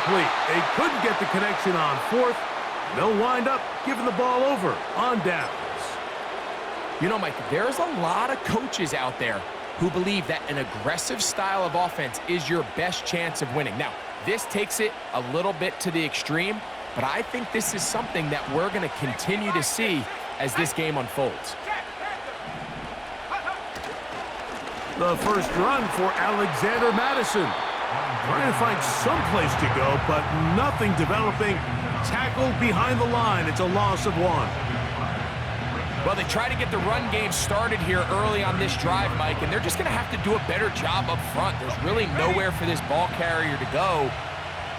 incomplete. They couldn't get the connection on fourth. They'll wind up giving the ball over on downs. You know, Mike, there's a lot of coaches out there who believe that an aggressive style of offense is your best chance of winning. Now, this takes it a little bit to the extreme, but I think this is something that we're going to continue to see as this game unfolds. The first run for Alexander Madison. Trying to find some place to go, but nothing developing. Tackled behind the line. It's a loss of 1. Well, they try to get the run game started here early on this drive, Mike, and they're just going to have to do a better job up front. There's really nowhere for this ball carrier to go.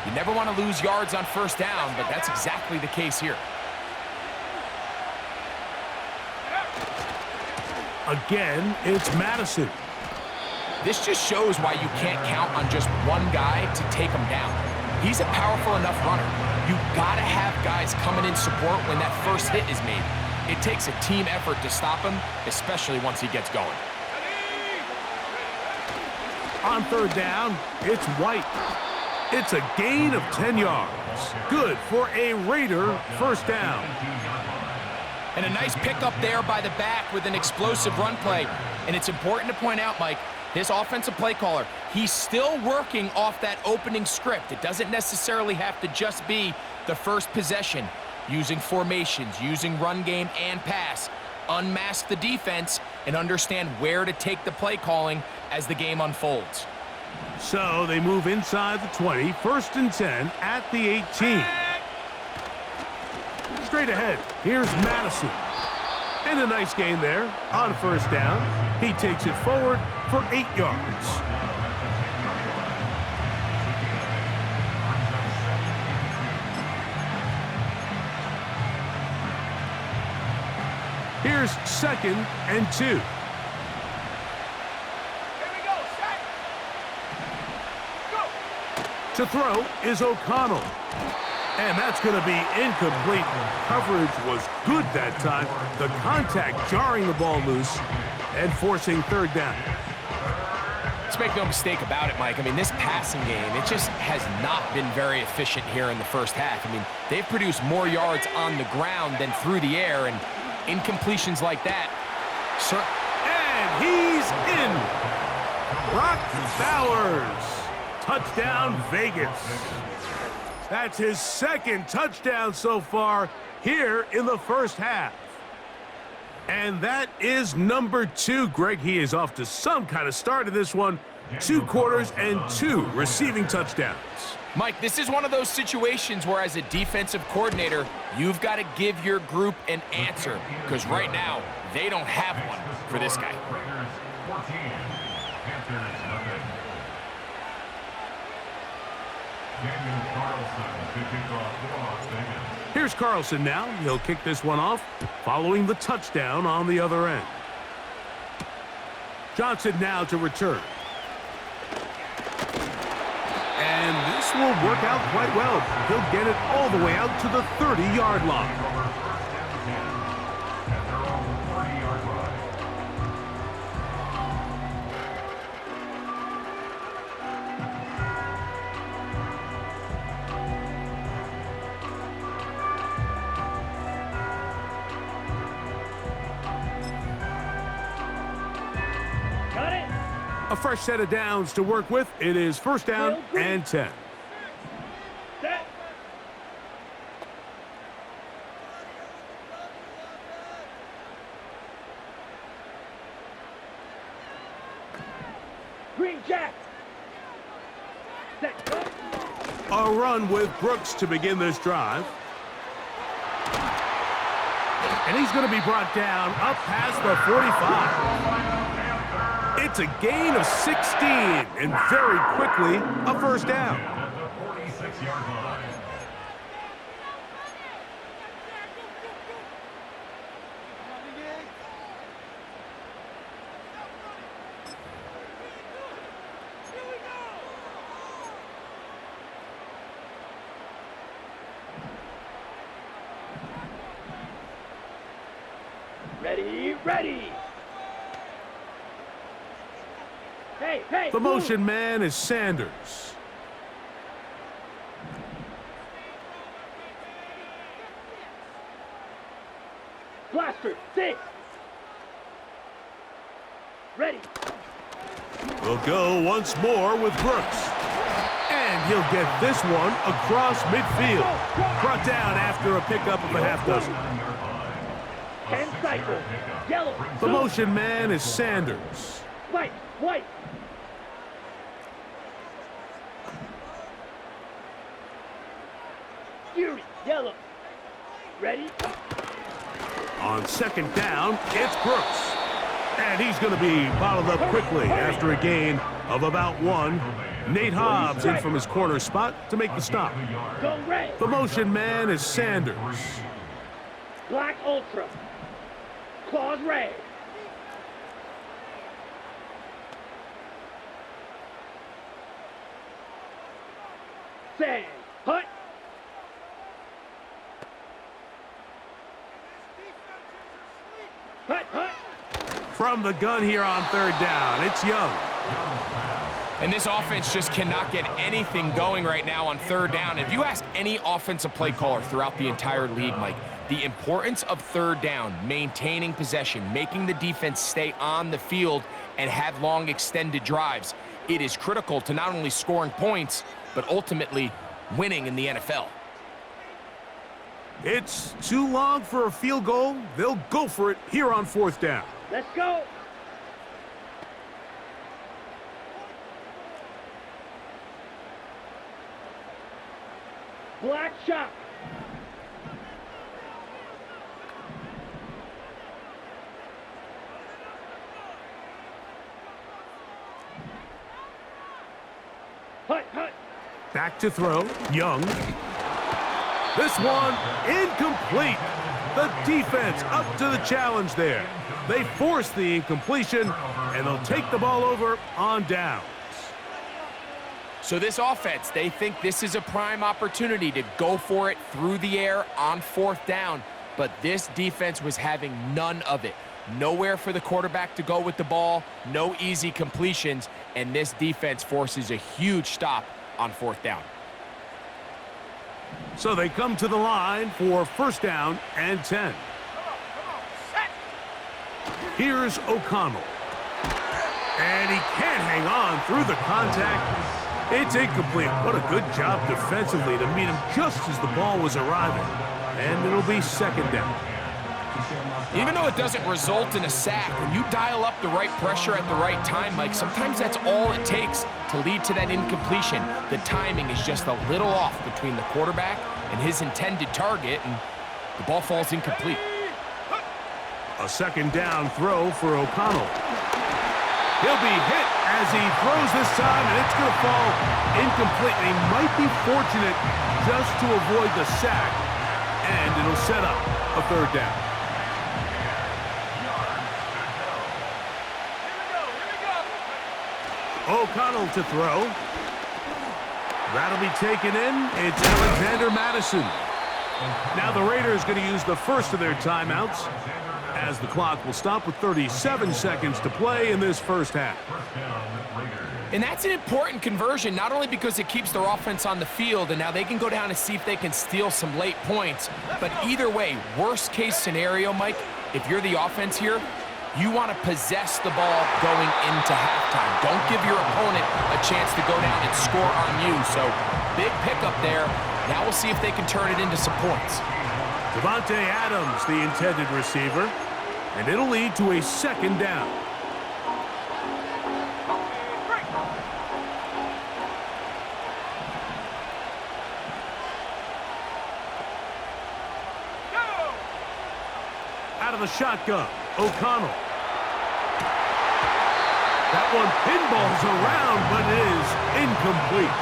You never want to lose yards on first down, but that's exactly the case here. Again, it's Madison. This just shows why you can't count on just one guy to take him down. He's a powerful enough runner. You've got to have guys coming in support when that first hit is made. It takes a team effort to stop him, especially once he gets going. On third down, it's White. It's a gain of 10 yards. Good for a Raider first down. And a nice pickup there by the back with an explosive run play. And it's important to point out, Mike, this offensive play caller, he's still working off that opening script. It doesn't necessarily have to just be the first possession. Using formations, using run game and pass. Unmask the defense and understand where to take the play calling as the game unfolds. So they move inside the 20, 1st and 10 at the 18. Straight ahead, here's Madison. And a nice gain there on first down. He takes it forward for 8 yards. Here's 2nd and 2. Here we go, set. Go. To throw is O'Connell. And that's going to be incomplete. Coverage was good that time. The contact jarring the ball loose and forcing third down. Let's make no mistake about it, Mike. I mean, this passing game, it just has not been very efficient here in the first half. I mean, they've produced more yards on the ground than through the air, and incompletions like that. And he's in. Brock Bowers. Touchdown, Vegas. That's his 2nd touchdown so far here in the first half. And that is number 2. Greg, he is off to some kind of start in this one. 2 quarters and 2 receiving touchdowns. Mike, this is one of those situations where as a defensive coordinator, you've got to give your group an answer, because right now, they don't have one for this guy. Here's Carlson now. He'll kick this one off, following the touchdown on the other end. Johnson now to return. And this will work out quite well. He'll get it all the way out to the 30-yard line. A fresh set of downs to work with. It is first down and 10. Set. Green Jack. Set. Go. A run with Brooks to begin this drive. And he's going to be brought down up past the 45. It's a gain of 16, and very quickly, a first down. Ready, ready. Hey, The motion man is Sanders. Blaster, six. Ready. We'll go once more with Brooks. And he'll get this one across midfield. Brought down after a pickup of a half dozen. 10 cycle. Yellow. The motion man is Sanders. White, white. Fury, yellow. Ready? On second down, it's Brooks. And he's going to be bottled up quickly after a gain of about 1. Nate Hobbs in from his corner spot to make the stop. Go red. The motion man is Sanders. Black Ultra. Claws red. Sand. Hut. Hut, hut. From the gun here on third down, it's Young. And this offense just cannot get anything going right now on third down. If you ask any offensive play caller throughout the entire league, Mike, the importance of third down, maintaining possession, making the defense stay on the field and have long extended drives, it is critical to not only scoring points, but ultimately winning in the NFL. It's too long for a field goal. They'll go for it here on fourth down. Let's go. Black shot. Hut, hut. Back to throw, Young. This one incomplete. The defense up to the challenge there. They force the incompletion, and they'll take the ball over on downs. So this offense, they think this is a prime opportunity to go for it through the air on fourth down, but this defense was having none of it. Nowhere for the quarterback to go with the ball, no easy completions, and this defense forces a huge stop on fourth down. So they come to the line for first down and 10. Here's O'Connell. And he can't hang on through the contact. It's incomplete. What a good job defensively to meet him just as the ball was arriving. And it'll be second down. Even though it doesn't result in a sack, when you dial up the right pressure at the right time, Mike, sometimes that's all it takes to lead to that incompletion. The timing is just a little off between the quarterback and his intended target, and the ball falls incomplete. A second down throw for O'Connell. He'll be hit as he throws this time, and it's going to fall incomplete. He might be fortunate just to avoid the sack, and it'll set up a third down. O'Connell to throw. That'll be taken in. It's Alexander Madison. Now the Raiders going to use the first of their timeouts as the clock will stop with 37 seconds to play in this first half. And that's an important conversion, not only because it keeps their offense on the field, and now they can go down and see if they can steal some late points. But either way, worst case scenario, Mike, if you're the offense here, you want to possess the ball going into halftime. Don't give your opponent a chance to go down and score on you. So big pickup there. Now we'll see if they can turn it into some points. Devontae Adams, the intended receiver, and it'll lead to a second down. Out of the shotgun, O'Connell. That one pinballs around, but it is incomplete.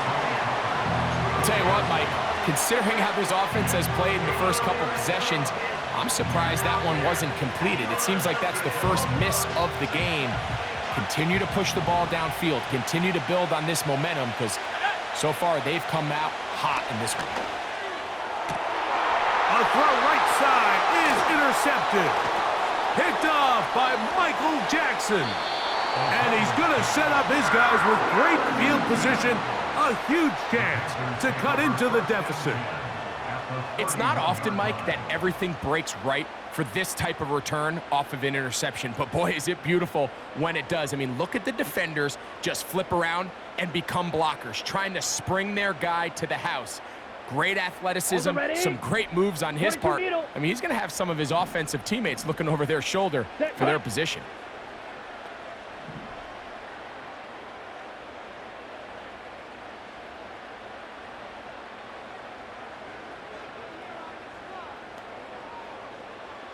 I'll tell you what, Mike, considering how this offense has played in the first couple possessions, I'm surprised that one wasn't completed. It seems like that's the first miss of the game. Continue to push the ball downfield. Continue to build on this momentum, because so far they've come out hot in this one. A throw right side is intercepted. Picked off by Michael Jackson. And he's going to set up his guys with great field position. A huge chance to cut into the deficit. It's not often, Mike, that everything breaks right for this type of return off of an interception. But boy, is it beautiful when it does. I mean, look at the defenders just flip around and become blockers, trying to spring their guy to the house. Great athleticism, some great moves on his part. I mean, he's going to have some of his offensive teammates looking over their shoulder for their position.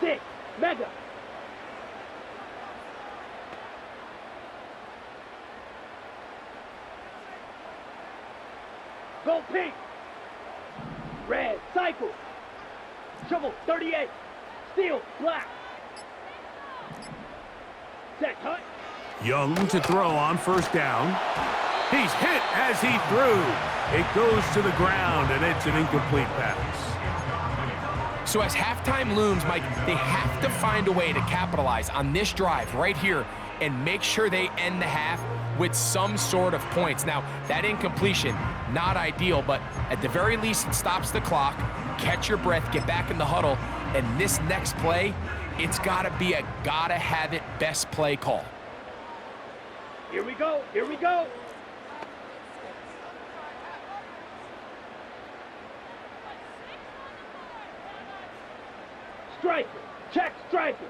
Six, mega. Go pink. Red, cycle. Shovel, 38. Steel, black. Set, cut. Young to throw on first down. He's hit as he threw. It goes to the ground, and it's an incomplete pass. So as halftime looms, Mike, they have to find a way to capitalize on this drive right here and make sure they end the half with some sort of points. Now, that incompletion, not ideal, but at the very least, it stops the clock. Catch your breath, get back in the huddle, and this next play, it's gotta be a gotta-have-it best play call. Here we go, here we go. Striker, check striker.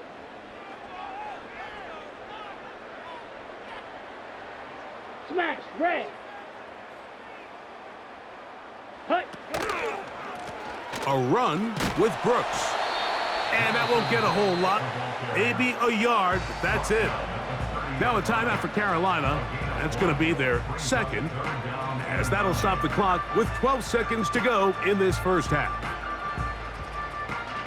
Smash, red. Hut. A run with Brooks. And that won't get a whole lot. Maybe a yard, but that's it. Now a timeout for Carolina. That's going to be their second, as that'll stop the clock with 12 seconds to go in this first half.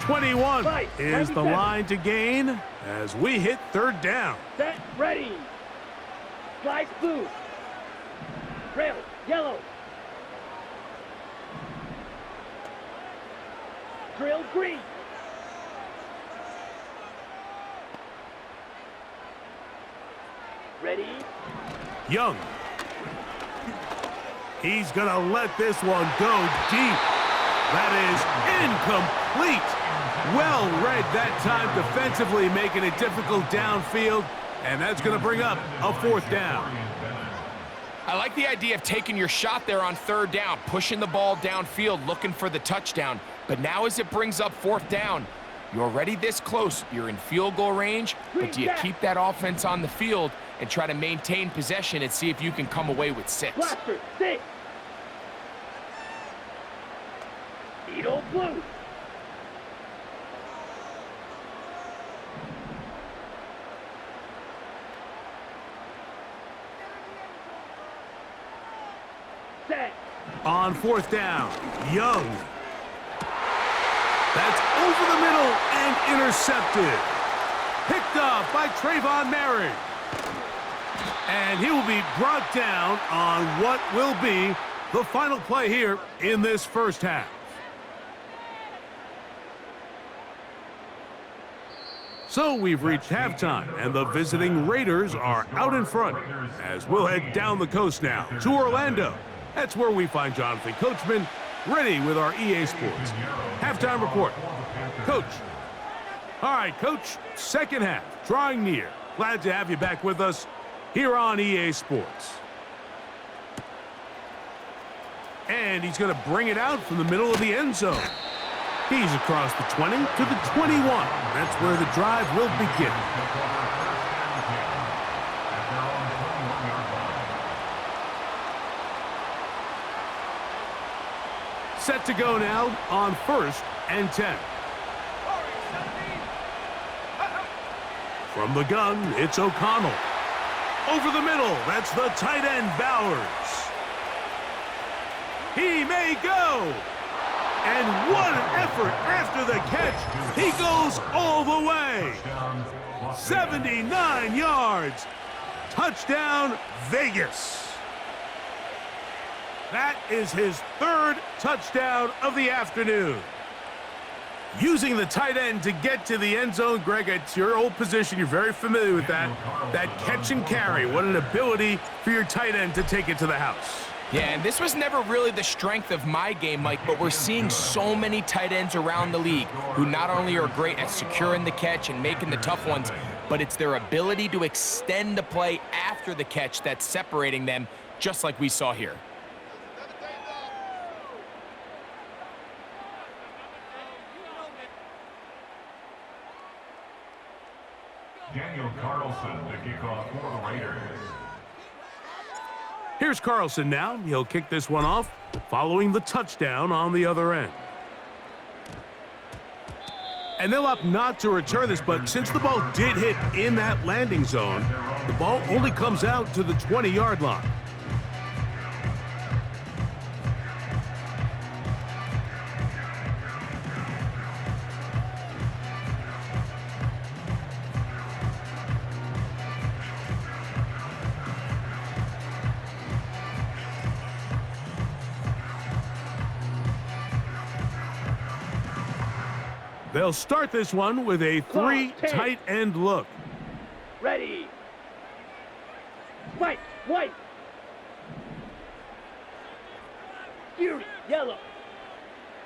21 is the line to gain as we hit third down. Set, ready. Slice blue. Rail, yellow. Drill green. Ready. Young. He's going to let this one go deep. That is incomplete. Well read that time defensively, making it difficult downfield, and that's going to bring up a fourth down. I like the idea of taking your shot there on third down, pushing the ball downfield, looking for the touchdown. But now as it brings up fourth down, you're already this close. You're in field goal range, but do you keep that offense on the field and try to maintain possession and see if you can come away with 6? Blaster, 6. Needle blue. Set. On fourth down, Young. That's over the middle and intercepted. Picked off by Trayvon Merrick. And he will be brought down on what will be the final play here in this first half. So we've reached halftime, and the visiting Raiders are out in front as we'll head down the coast now to Orlando. That's where we find Jonathan Coachman ready with our EA Sports halftime report. Coach. All right, Coach, second half, drawing near. Glad to have you back with us here on EA Sports. And he's going to bring it out from the middle of the end zone. He's across the 20 to the 21. That's where the drive will begin. Set to go now on 1st and 10. From the gun, it's O'Connell. Over the middle, that's the tight end, Bowers. He may go. And what an effort after the catch. He goes all the way. 79 yards. Touchdown, Vegas. That is his 3rd touchdown of the afternoon. Using the tight end to get to the end zone, Greg, it's your old position. You're very familiar with that. That catch and carry. What an ability for your tight end to take it to the house. Yeah, and this was never really the strength of my game, Mike, but we're seeing so many tight ends around the league who not only are great at securing the catch and making the tough ones, but it's their ability to extend the play after the catch that's separating them, just like we saw here. Daniel Carlson to kick off for the Raiders. Here's Carlson now. He'll kick this one off, following the touchdown on the other end. And they'll opt not to return this, but since the ball did hit in that landing zone, the ball only comes out to the 20-yard line. They'll start this one with a three tight end look. Ready. White, white. Fury, yellow.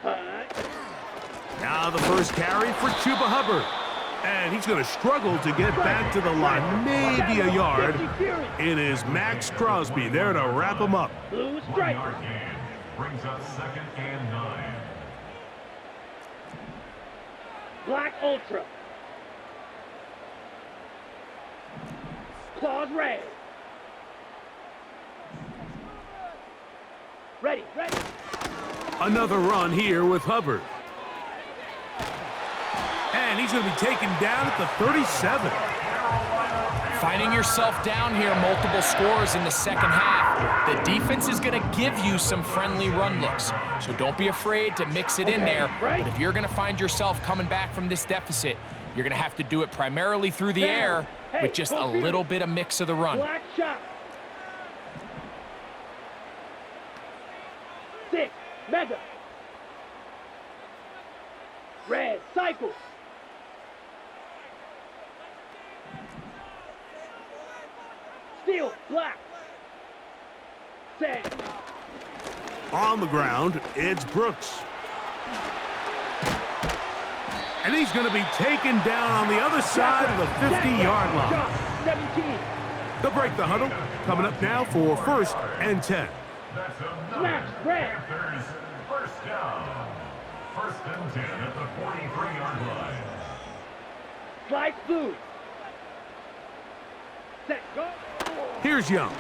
Hut. Now the first carry for Chuba Hubbard. And he's going to struggle to get back to the line, maybe a yard. It is Max Crosby there to wrap him up. Blue 1 stripe. yard gain. Brings up 2nd and 9. Black Ultra. Claws red. Ready, ready. Another run here with Hubbard. And he's going to be taken down at the 37. Finding yourself down here, multiple scores in the second half. The defense is going to give you some friendly run looks, so don't be afraid to mix it in there. But if you're going to find yourself coming back from this deficit, you're going to have to do it primarily through the air with just a little bit of mix of the run. Black shot. 6, mega. Red, cycle. Steel, black. Set. On the ground, it's Brooks. And he's going to be taken down on the other side of the 50-yard line. 17. They'll break the huddle. Coming up now for 1st and 10. That's Smash, red. Panthers first down. 1st and 10 at the 43-yard line. Slice blue. Set, go. Here's Young.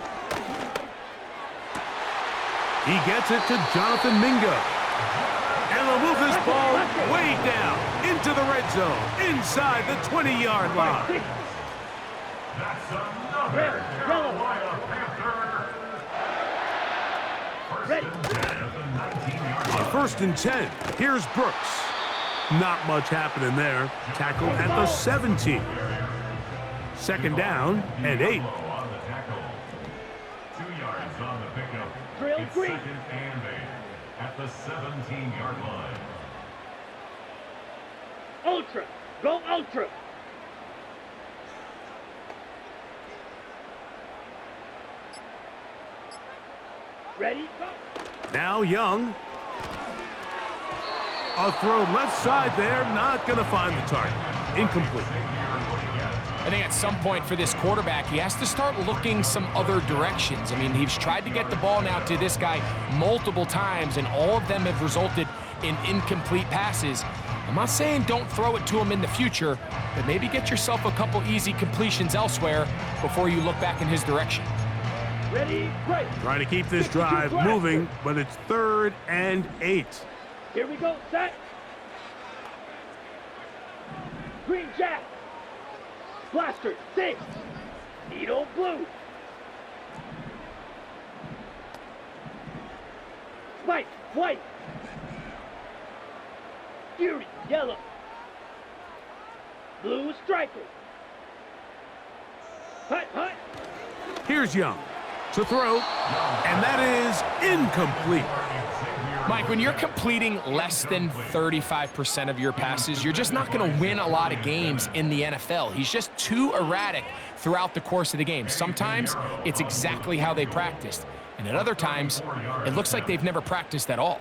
He gets it to Jonathan Mingo. And they'll move this ball way down into the red zone, inside the 20-yard line. That's another Carolina Panther. 1st and 10 at the 19-yard line. On 1st and 10, here's Brooks. Not much happening there. Tackled at the 17. 2nd down and 8. On the tackle. 2 yards on the pickup. Drill It's green. 2nd and 8 at the 17-yard line. Ultra. Go ultra. Ready, go. Now Young. A throw left side there, not going to find the target. Incomplete. I think at some point for this quarterback, he has to start looking some other directions. I mean, he's tried to get the ball now to this guy multiple times, and all of them have resulted in incomplete passes. I'm not saying don't throw it to him in the future, but maybe get yourself a couple easy completions elsewhere before you look back in his direction. Ready, break. Trying to keep this drive moving, but it's 3rd and 8. Here we go, set. Green jack. Blaster, 6. Needle blue. Spike, white. Fury, yellow. Blue striker. Hut, hut. Here's Young to throw, and that is incomplete. Mike, when you're completing less than 35% of your passes, you're just not going to win a lot of games in the NFL. He's just too erratic throughout the course of the game. Sometimes it's exactly how they practiced. And at other times, it looks like they've never practiced at all.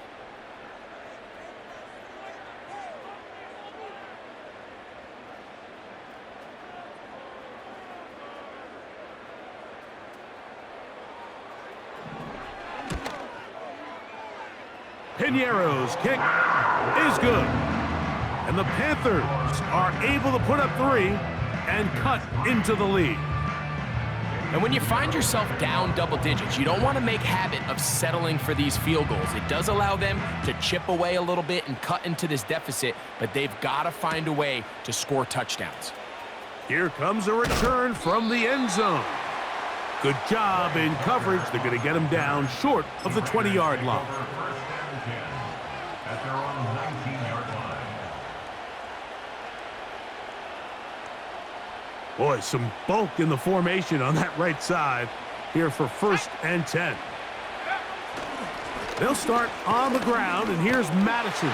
Piñeiro's kick is good. And the Panthers are able to put up 3 and cut into the lead. And when you find yourself down double digits, you don't want to make habit of settling for these field goals. It does allow them to chip away a little bit and cut into this deficit, but they've got to find a way to score touchdowns. Here comes a return from the end zone. Good job in coverage. They're going to get him down short of the 20-yard line. At their own 19-yard line. Boy, some bulk in the formation on that right side here for 1st and 10. They'll start on the ground, and here's Madison.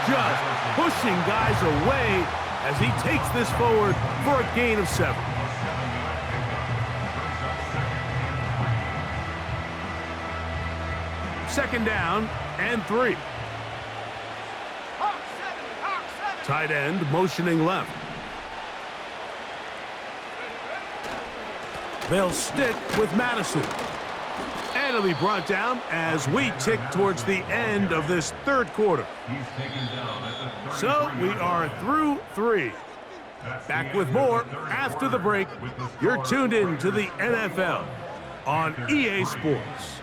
Just pushing guys away as he takes this forward for a gain of 7. Second down and 3. Tight end motioning left. They'll stick with Madison. And it'll be brought down as we tick towards the end of this 3rd quarter. So we are through 3. Back with more after the break. You're tuned in to the NFL on EA Sports.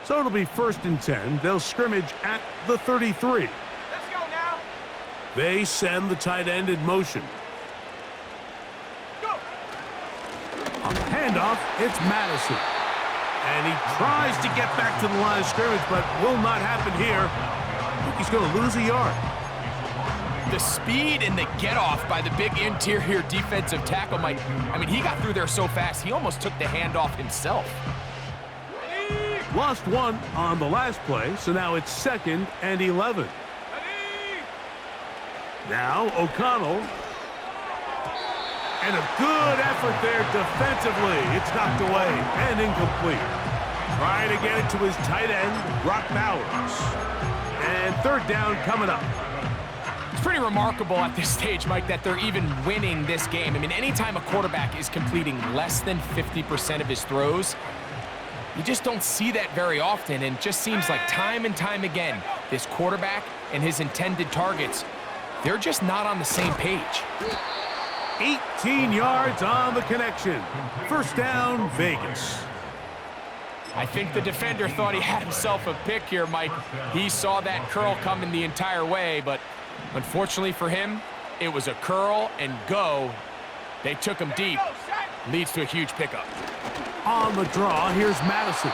So it'll be 1st and 10. They'll scrimmage at the 33. Let's go now. They send the tight end in motion. Go. On the handoff, it's Madison. And he tries to get back to the line of scrimmage, but will not happen here. I think he's going to lose a yard. The speed and the get-off by the big interior defensive tackle, Mike. I mean, he got through there so fast, he almost took the handoff himself. Lost 1 on the last play, so now it's 2nd and 11. Now O'Connell. And a good effort there defensively. It's knocked away and incomplete. Trying to get it to his tight end, Brock Bowers. And 3rd down coming up. It's pretty remarkable at this stage, Mike, that they're even winning this game. I mean, anytime a quarterback is completing less than 50% of his throws, you just don't see that very often, and it just seems like time and time again, this quarterback and his intended targets, they're just not on the same page. 18 yards on the connection. 1st down, Vegas. I think the defender thought he had himself a pick here, Mike. He saw that curl coming the entire way, but unfortunately for him, it was a curl and go. They took him deep. Leads to a huge pickup. On the draw, here's Madison.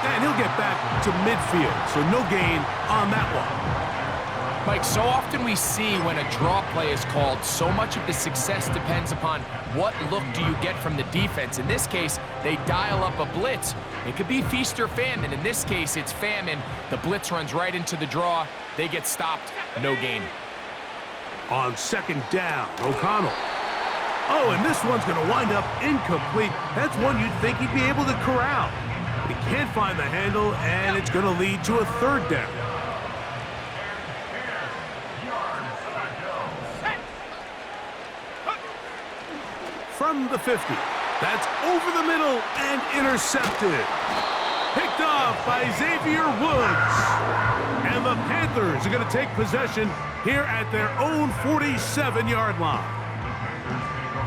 And he'll get back to midfield, so no gain on that one. Mike, so often we see when a draw play is called, so much of the success depends upon what look do you get from the defense. In this case, they dial up a blitz. It could be feast or famine. In this case, it's famine. The blitz runs right into the draw. They get stopped. No gain. On 2nd down, O'Connell. Oh, and this one's going to wind up incomplete. That's one you'd think he'd be able to corral. But he can't find the handle, and it's going to lead to a 3rd down. From the 50. That's over the middle and intercepted. Picked off by Xavier Woods. And the Panthers are going to take possession here at their own 47-yard line.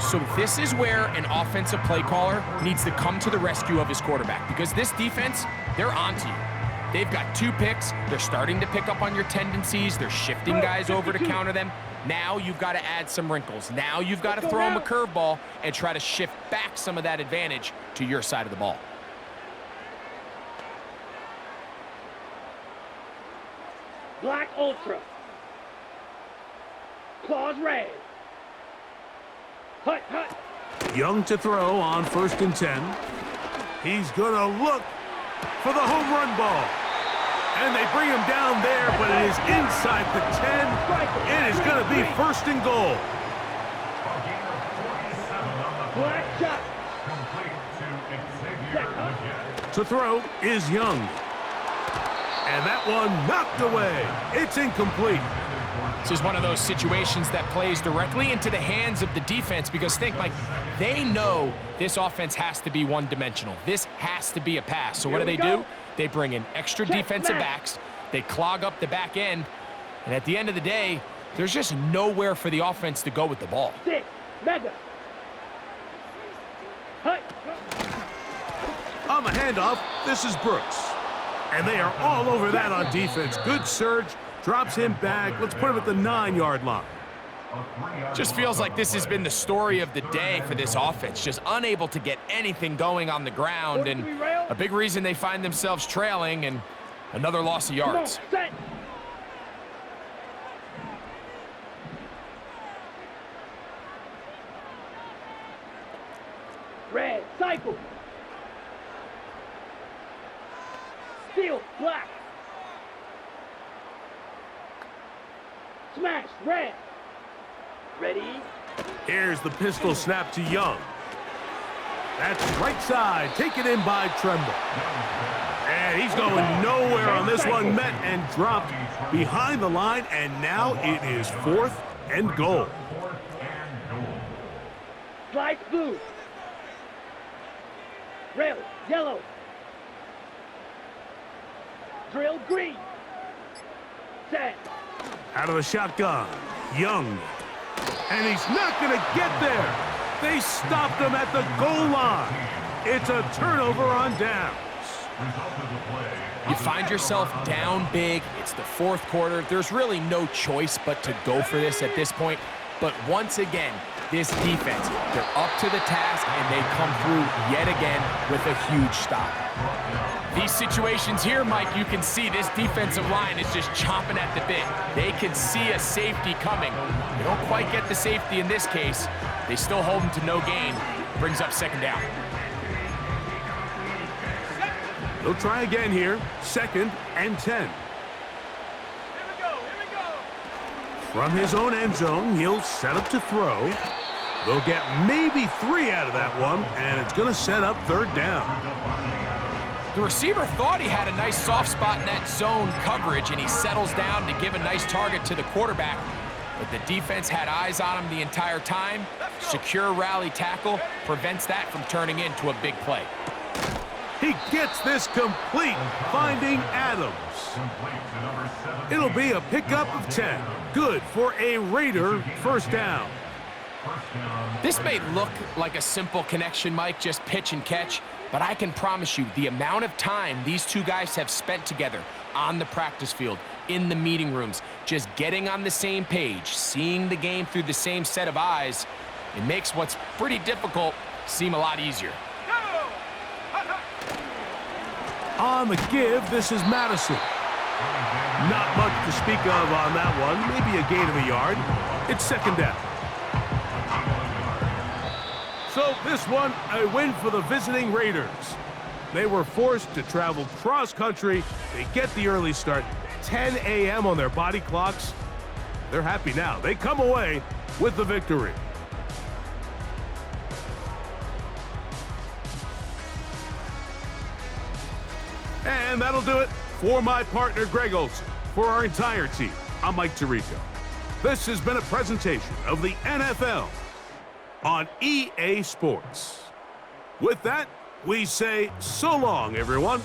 So this is where an offensive play caller needs to come to the rescue of his quarterback, because this defense, they're onto you. They've got 2 picks. They're starting to pick up on your tendencies. They're shifting guys over to counter them. Now you've got to add some wrinkles. Now you've got to throw them a curveball and try to shift back some of that advantage to your side of the ball. Black Ultra. Claws red. Hut, hut. Young to throw on 1st and 10. He's going to look for the home run ball. And they bring him down there, but it is inside the 10. It is going to be 1st and goal. Black shot. To throw is Young. And that one knocked away. It's incomplete. This is one of those situations that plays directly into the hands of the defense because think, Mike, they know this offense has to be one-dimensional. This has to be a pass. So what do? They bring in extra defensive backs. They clog up the back end. And at the end of the day, there's just nowhere for the offense to go with the ball. Six. Mega. Hut. On the handoff, this is Brooks. And they are all over that on defense. Good surge. Drops him back. Let's put him at the 9-yard line. Just feels like this has been the story of the day for this offense. Just unable to get anything going on the ground. And a big reason they find themselves trailing and another loss of yards. Red. Cycle. Steel. Black. Smash. Red. Ready? Here's the pistol snap to Young. That's right side, taken in by Tremble. And he's going nowhere on this one. Met and dropped behind the line, and now it is 4th and goal. Slice blue. Rail. Yellow. Drill green. Set. Out of the shotgun, Young. And he's not going to get there. They stopped him at the goal line. It's a turnover on downs. You find yourself down big. It's the 4th quarter. There's really no choice but to go for this at this point. But once again, this defense, they're up to the task, and they come through yet again with a huge stop. These situations here, Mike, you can see this defensive line is just chomping at the bit. They can see a safety coming. They don't quite get the safety in this case. They still hold them to no gain. Brings up 2nd down. They'll try again here. 2nd and 10. From his own end zone, he'll set up to throw. They'll get maybe 3 out of that one, and it's going to set up 3rd down. The receiver thought he had a nice soft spot in that zone coverage, and he settles down to give a nice target to the quarterback. But the defense had eyes on him the entire time. Secure rally tackle prevents that from turning into a big play. He gets this complete, finding Adams. It'll be a pickup of 10. Good for a Raider 1st down. This may look like a simple connection, Mike, just pitch and catch, but I can promise you the amount of time these two guys have spent together on the practice field, in the meeting rooms, just getting on the same page, seeing the game through the same set of eyes, it makes what's pretty difficult seem a lot easier. On the give, this is Madison. Not much to speak of on that one, maybe a gain of a yard. It's 2nd down. So this one, a win for the visiting Raiders. They were forced to travel cross-country. They get the early start, 10 a.m. on their body clocks. They're happy now. They come away with the victory. And that'll do it for my partner, Greg Olson. For our entire team, I'm Mike Tirico. This has been a presentation of the NFL on EA Sports. With that, we say so long, everyone.